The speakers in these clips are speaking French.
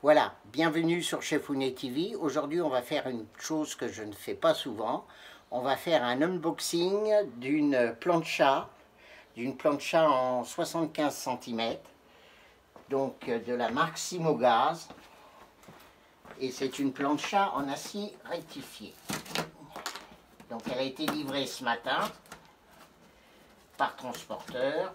Voilà, bienvenue sur Chefounet TV. Aujourd'hui, on va faire une chose que je ne fais pas souvent. On va faire un unboxing d'une plancha en 75 cm, donc de la marque Simogaz. Et c'est une plancha en acier rectifié. Donc elle a été livrée ce matin par transporteur.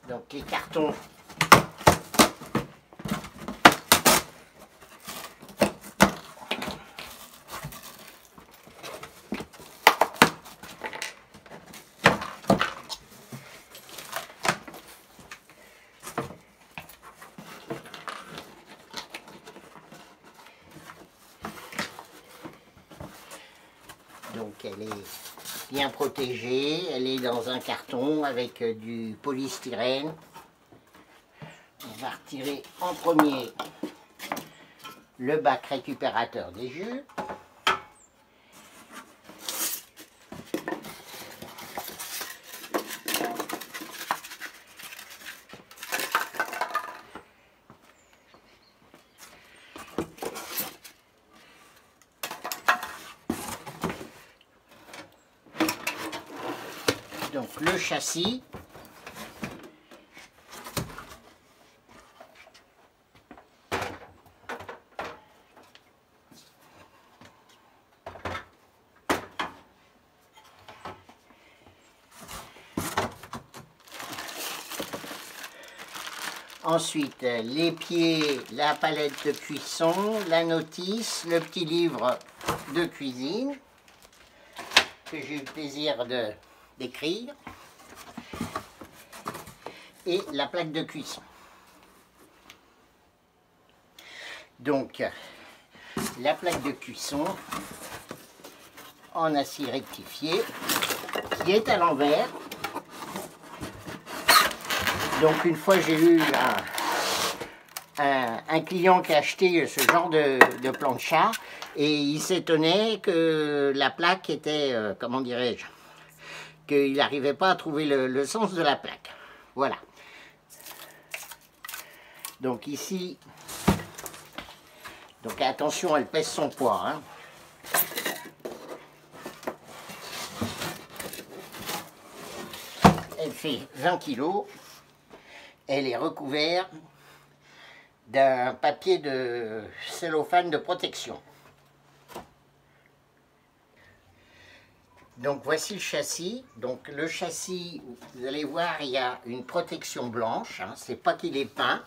Donc les cartons donc elle est bien protégée, elle est dans un carton avec du polystyrène. On va retirer en premier le bac récupérateur des jus. Donc le châssis. Ensuite, les pieds, la palette de cuisson, la notice, le petit livre de cuisine que j'ai eu le plaisir d'écrire et la plaque de cuisson. Donc, la plaque de cuisson en acier rectifié qui est à l'envers. Donc une fois j'ai eu un client qui a acheté ce genre de plancha et il s'étonnait que la plaque était, comment dirais-je, qu'il n'arrivait pas à trouver le sens de la plaque. Voilà. Donc ici, donc attention, elle pèse son poids, hein. Elle fait 20 kg. Elle est recouverte d'un papier de cellophane de protection. Donc voici le châssis. Donc le châssis, vous allez voir, il y a une protection blanche, hein. C'est pas qu'il est peint.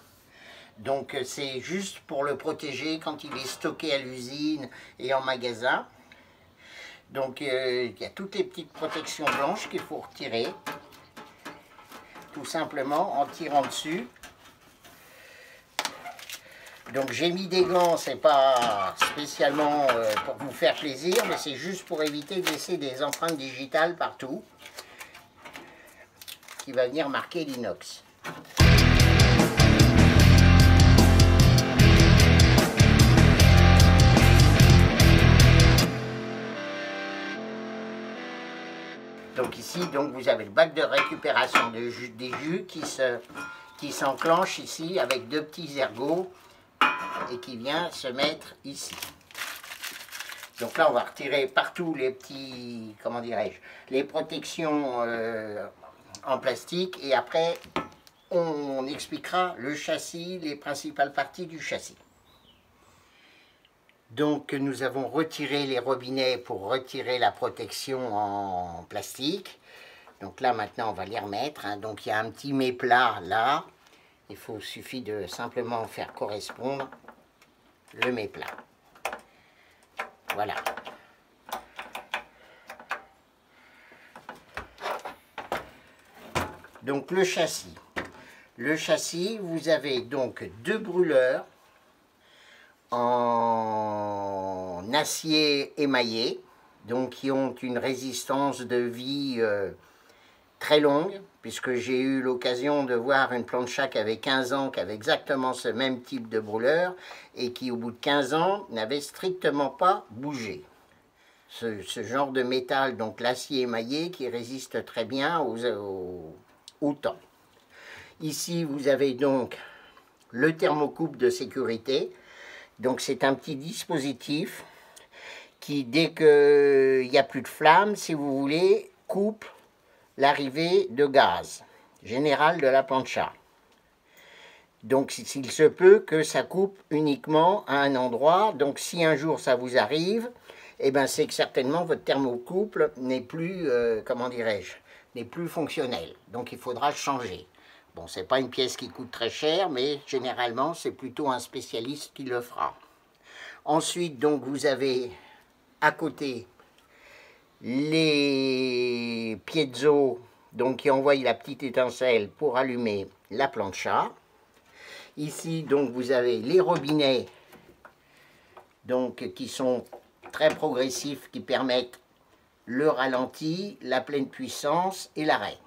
Donc c'est juste pour le protéger quand il est stocké à l'usine et en magasin. Donc il y a toutes les petites protections blanches qu'il faut retirer. Tout simplement en tirant dessus. Donc j'ai mis des gants, c'est pas spécialement pour vous faire plaisir, mais c'est juste pour éviter de laisser des empreintes digitales partout, qui va venir marquer l'inox. Donc ici, donc, vous avez le bac de récupération des jus qui s'enclenche ici avec deux petits ergots et qui vient se mettre ici. Donc là, on va retirer partout les petits, comment dirais-je, les protections en plastique et après, on expliquera le châssis, les principales parties du châssis. Donc nous avons retiré les robinets pour retirer la protection en plastique. Donc là maintenant on va les remettre, hein. Donc il y a un petit méplat là. Suffit de simplement faire correspondre le méplat. Voilà. Donc le châssis. Le châssis, vous avez donc deux brûleurs en acier émaillé, donc qui ont une résistance de vie très longue, puisque j'ai eu l'occasion de voir une plancha qui avait 15 ans, qui avait exactement ce même type de brûleur, et qui au bout de 15 ans n'avait strictement pas bougé. Ce genre de métal, donc l'acier émaillé, qui résiste très bien au temps. Ici, vous avez donc le thermocouple de sécurité. Donc c'est un petit dispositif qui, dès qu'il n'y a plus de flamme, si vous voulez, coupe l'arrivée de gaz général de la plancha. Donc s'il se peut que ça coupe uniquement à un endroit, donc si un jour ça vous arrive, eh ben c'est que certainement votre thermocouple n'est plus, comment dirais-je, n'est plus fonctionnel. Donc il faudra changer. Bon, c'est pas une pièce qui coûte très cher, mais généralement c'est plutôt un spécialiste qui le fera. Ensuite, donc vous avez à côté les piezo, donc qui envoient la petite étincelle pour allumer la plancha. Ici, donc, vous avez les robinets, donc, qui sont très progressifs, qui permettent le ralenti, la pleine puissance et l'arrêt.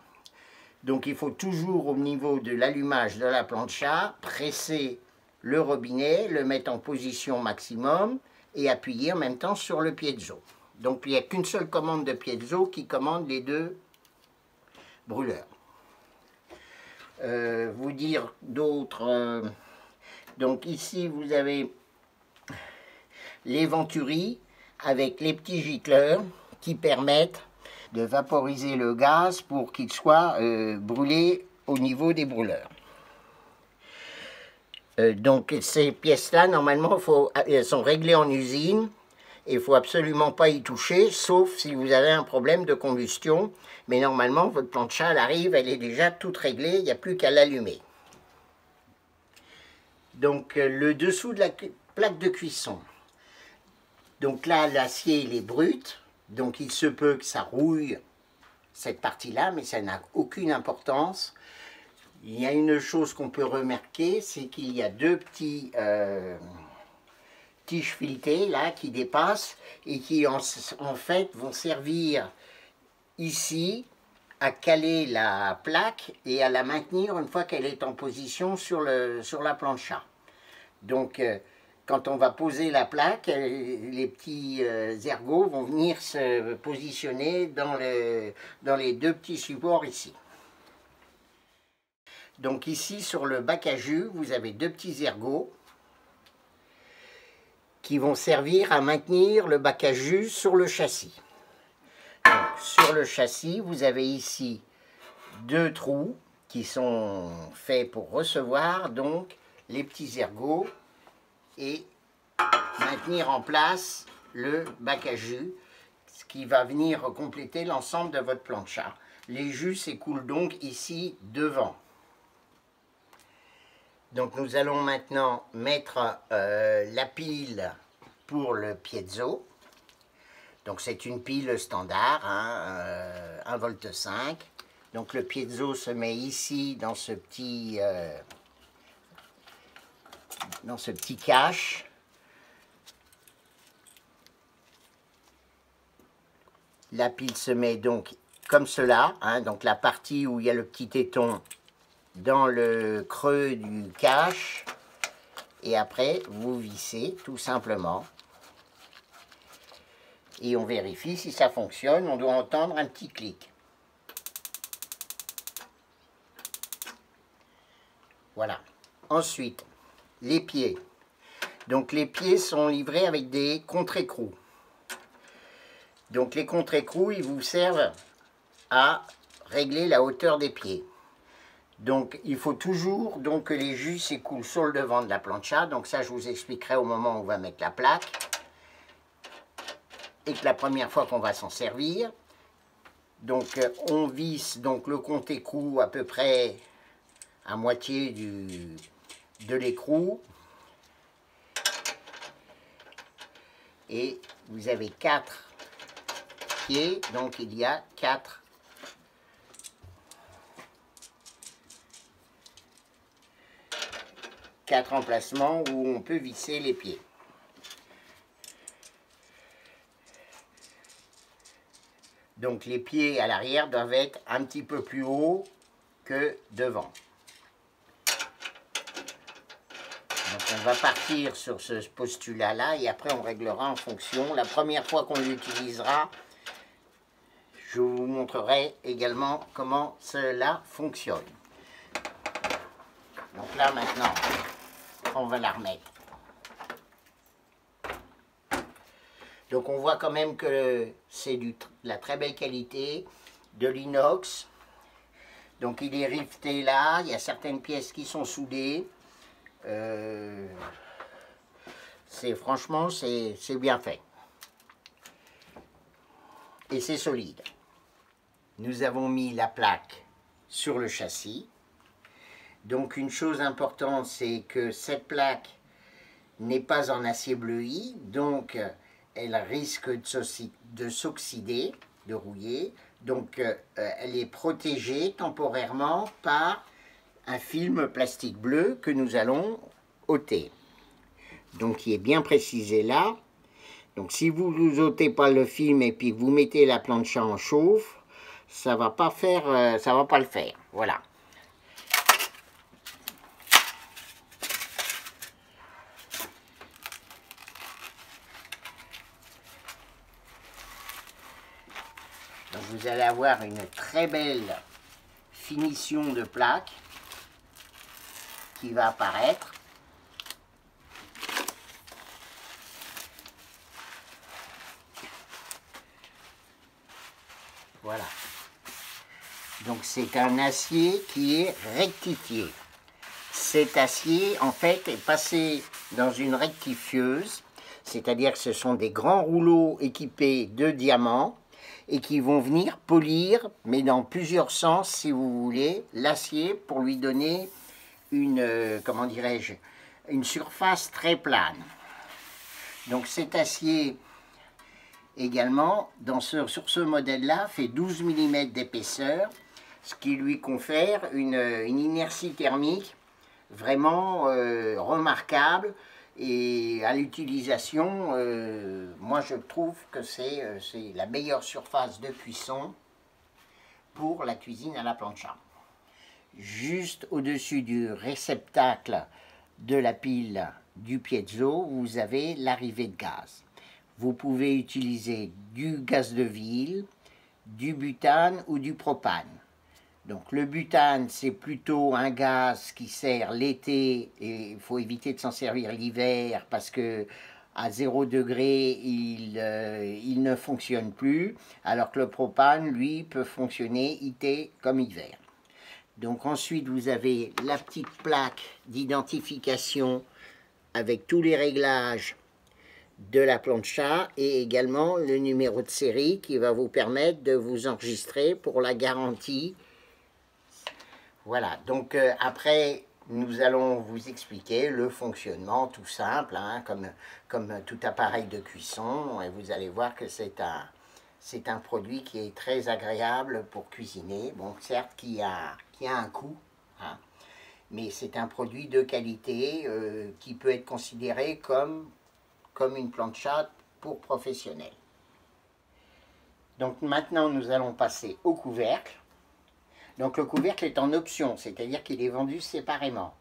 Donc, il faut toujours, au niveau de l'allumage de la plancha, presser le robinet, le mettre en position maximum et appuyer en même temps sur le piezo. Donc, il n'y a qu'une seule commande de piezo qui commande les deux brûleurs. Vous dire d'autres... donc ici, vous avez les venturis avec les petits gicleurs qui permettent de vaporiser le gaz pour qu'il soit brûlé au niveau des brûleurs. Donc ces pièces-là, normalement, elles sont réglées en usine. Il ne faut absolument pas y toucher, sauf si vous avez un problème de combustion. Mais normalement, votre plancha, elle arrive, elle est déjà toute réglée, il n'y a plus qu'à l'allumer. Donc, le dessous de la plaque de cuisson. Donc là, l'acier, il est brut. Donc, il se peut que ça rouille cette partie-là, mais ça n'a aucune importance. Il y a une chose qu'on peut remarquer, c'est qu'il y a deux petits... tiges filetées là qui dépassent et qui en fait vont servir ici à caler la plaque et à la maintenir une fois qu'elle est en position sur la plancha. Donc quand on va poser la plaque, les petits ergots vont venir se positionner dans les deux petits supports ici. Donc ici sur le bac à jus, vous avez deux petits ergots qui vont servir à maintenir le bac à jus sur le châssis. Donc, sur le châssis, vous avez ici deux trous qui sont faits pour recevoir donc les petits ergots et maintenir en place le bac à jus, ce qui va venir compléter l'ensemble de votre plancha. Les jus s'écoulent donc ici devant. Donc nous allons maintenant mettre la pile pour le piezo. Donc c'est une pile standard, hein, 1,5 V. Donc le piezo se met ici dans ce petit cache. La pile se met donc comme cela, hein, donc la partie où il y a le petit téton dans le creux du cache et après vous vissez tout simplement et on vérifie si ça fonctionne. On doit entendre un petit clic. Voilà. Ensuite, les pieds. Donc les pieds sont livrés avec des contre-écrous. Donc les contre-écrous, ils vous servent à régler la hauteur des pieds. Donc il faut toujours donc, que les jus s'écoulent sur le devant de la plancha. Donc ça, je vous expliquerai au moment où on va mettre la plaque. Et que la première fois qu'on va s'en servir. Donc on visse donc, le contre-écrou à peu près à moitié de l'écrou. Et vous avez 4 pieds, donc il y a 4 emplacements où on peut visser les pieds. Donc les pieds à l'arrière doivent être un petit peu plus hauts que devant. Donc on va partir sur ce postulat-là et après on réglera en fonction. La première fois qu'on l'utilisera, je vous montrerai également comment cela fonctionne. Donc là maintenant, on va la remettre. Donc on voit quand même que c'est de la très belle qualité, de l'inox. Donc il est rifté là, il y a certaines pièces qui sont soudées. Franchement, c'est bien fait. Et c'est solide. Nous avons mis la plaque sur le châssis. Donc une chose importante, c'est que cette plaque n'est pas en acier bleui, donc elle risque de s'oxyder, de rouiller. Donc elle est protégée temporairement par un film plastique bleu que nous allons ôter. Donc il est bien précisé là. Donc si vous ne ôtez pas le film et puis que vous mettez la plancha en chauffe, ça va pas le faire. Voilà. Donc vous allez avoir une très belle finition de plaque qui va apparaître. Voilà. Donc c'est un acier qui est rectifié. Cet acier, en fait, est passé dans une rectifieuse, c'est-à-dire que ce sont des grands rouleaux équipés de diamants et qui vont venir polir, mais dans plusieurs sens, si vous voulez, l'acier pour lui donner une, comment dirais-je, une surface très plane. Donc cet acier également, sur ce modèle-là, fait 12 mm d'épaisseur, ce qui lui confère une inertie thermique vraiment remarquable. Et à l'utilisation, moi je trouve que c'est la meilleure surface de cuisson pour la cuisine à la plancha. Juste au-dessus du réceptacle de la pile du piezo, vous avez l'arrivée de gaz. Vous pouvez utiliser du gaz de ville, du butane ou du propane. Donc le butane, c'est plutôt un gaz qui sert l'été et il faut éviter de s'en servir l'hiver parce que à 0 degré, il ne fonctionne plus, alors que le propane, lui, peut fonctionner été comme hiver. Donc ensuite, vous avez la petite plaque d'identification avec tous les réglages de la plancha et également le numéro de série qui va vous permettre de vous enregistrer pour la garantie. Voilà, donc après, nous allons vous expliquer le fonctionnement tout simple, hein, comme tout appareil de cuisson, et vous allez voir que c'est un produit qui est très agréable pour cuisiner. Bon, certes, qui a un coût, hein, mais c'est un produit de qualité qui peut être considéré comme une plancha pour professionnels. Donc maintenant, nous allons passer au couvercle. Donc le couvercle est en option, c'est-à-dire qu'il est vendu séparément.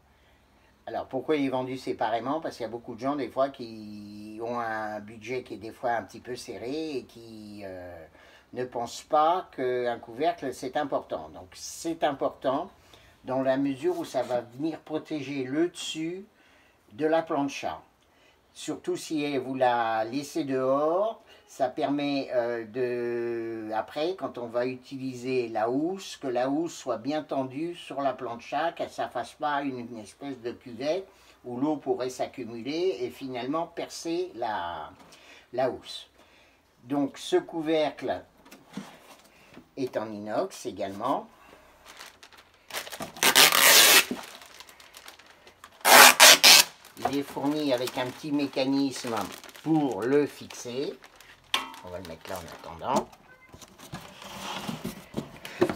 Alors pourquoi il est vendu séparément? Parce qu'il y a beaucoup de gens des fois qui ont un budget qui est des fois un petit peu serré et qui ne pensent pas qu'un couvercle c'est important. Donc c'est important dans la mesure où ça va venir protéger le dessus de la plancha. Surtout si vous la laissez dehors, ça permet après, quand on va utiliser la housse, que la housse soit bien tendue sur la plancha, qu'elle ne fasse pas une espèce de cuvette où l'eau pourrait s'accumuler et finalement percer la housse. Donc ce couvercle est en inox également. Il est fourni avec un petit mécanisme pour le fixer. On va le mettre là en attendant.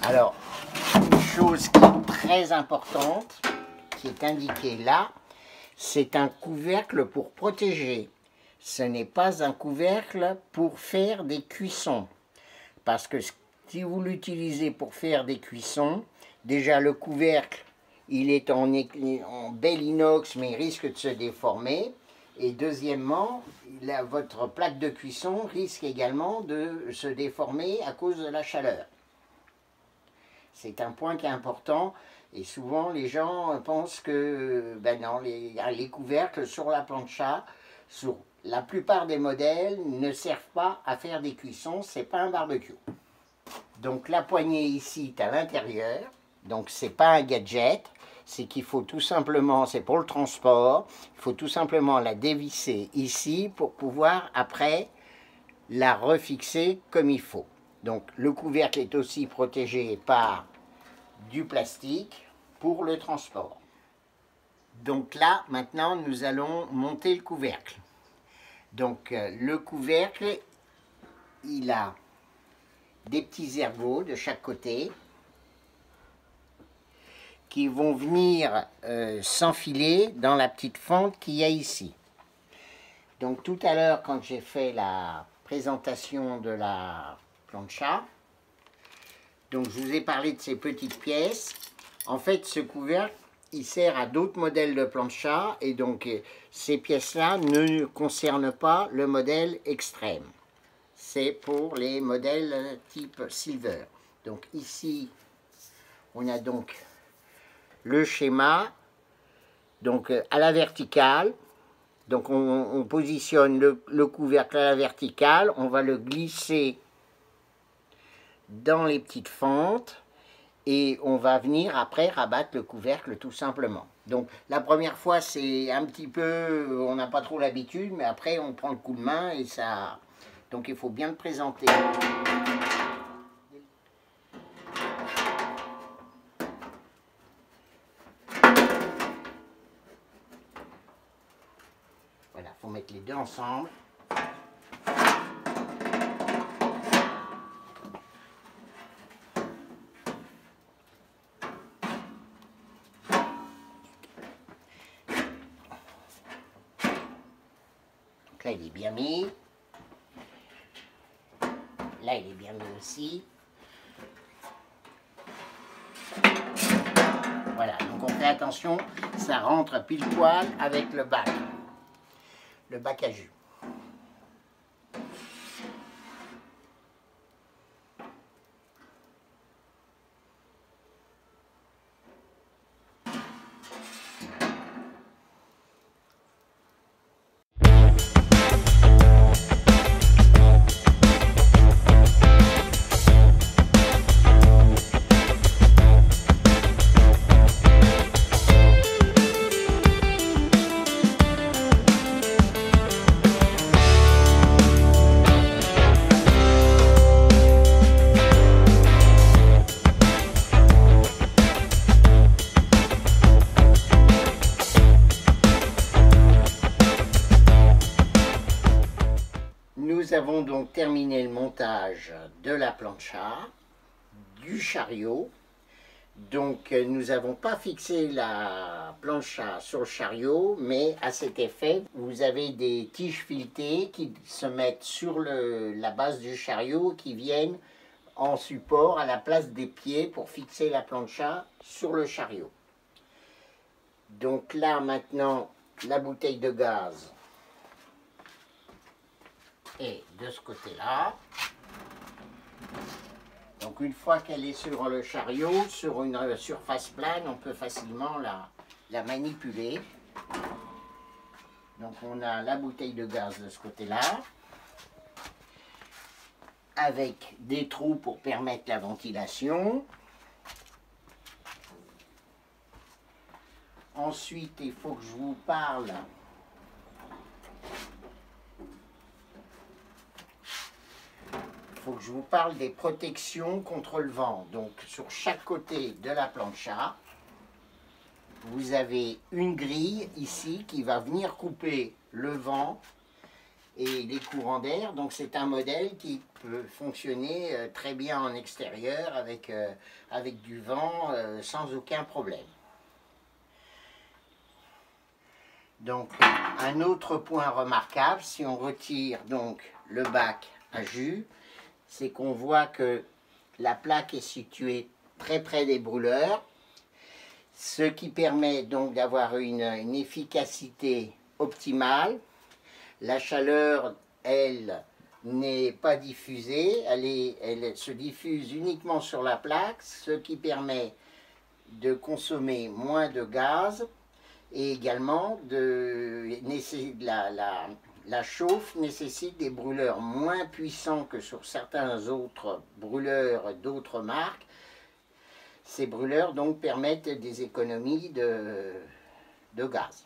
Alors, une chose qui est très importante, qui est indiquée là, c'est un couvercle pour protéger. Ce n'est pas un couvercle pour faire des cuissons. parce que si vous l'utilisez pour faire des cuissons, déjà le couvercle, il est en bel inox, mais il risque de se déformer. Et deuxièmement, votre plaque de cuisson risque également de se déformer à cause de la chaleur. C'est un point qui est important. Et souvent, les gens pensent que ben non, les couvercles sur la plancha, sur la plupart des modèles, ne servent pas à faire des cuissons. C'est pas un barbecue. Donc la poignée ici est à l'intérieur. Donc c'est pas un gadget. C'est qu'il faut tout simplement, c'est pour le transport, il faut tout simplement la dévisser ici pour pouvoir après la refixer comme il faut. Donc le couvercle est aussi protégé par du plastique pour le transport. Donc là, maintenant, nous allons monter le couvercle. Donc le couvercle, il a des petits ergots de chaque côté qui vont venir s'enfiler dans la petite fente qu'il y a ici. Donc tout à l'heure, quand j'ai fait la présentation de la plancha, donc je vous ai parlé de ces petites pièces. En fait, ce couvercle, il sert à d'autres modèles de plancha, et donc ces pièces-là ne concernent pas le modèle extrême. C'est pour les modèles type silver. Donc ici, on a donc le schéma, donc à la verticale. Donc on positionne le couvercle à la verticale, on va le glisser dans les petites fentes et on va venir après rabattre le couvercle tout simplement. Donc la première fois c'est un petit peu, on n'a pas trop l'habitude, mais après on prend le coup de main et ça... Donc il faut bien le présenter. Voilà, il faut mettre les deux ensemble. Donc là, il est bien mis. Là, il est bien mis aussi. Voilà, donc on fait attention, ça rentre pile poil avec le bac à jus. Nous avons donc terminé le montage de la plancha, du chariot. Donc nous n'avons pas fixé la plancha sur le chariot, mais à cet effet, vous avez des tiges filetées qui se mettent sur la base du chariot, qui viennent en support à la place des pieds pour fixer la plancha sur le chariot. Donc là maintenant, la bouteille de gaz est de ce côté-là. Donc une fois qu'elle est sur le chariot, sur une surface plane, on peut facilement la manipuler. Donc on a la bouteille de gaz de ce côté-là, avec des trous pour permettre la ventilation. Ensuite, il faut que je vous parle des protections contre le vent. Donc sur chaque côté de la plancha, vous avez une grille ici qui va venir couper le vent et les courants d'air. Donc c'est un modèle qui peut fonctionner très bien en extérieur avec du vent sans aucun problème. Donc un autre point remarquable, si on retire donc le bac à jus, c'est qu'on voit que la plaque est située très près des brûleurs, ce qui permet donc d'avoir une efficacité optimale. La chaleur, elle, n'est pas diffusée, elle se diffuse uniquement sur la plaque, ce qui permet de consommer moins de gaz et également la chauffe nécessite des brûleurs moins puissants que sur certains autres brûleurs d'autres marques. Ces brûleurs donc permettent des économies de gaz.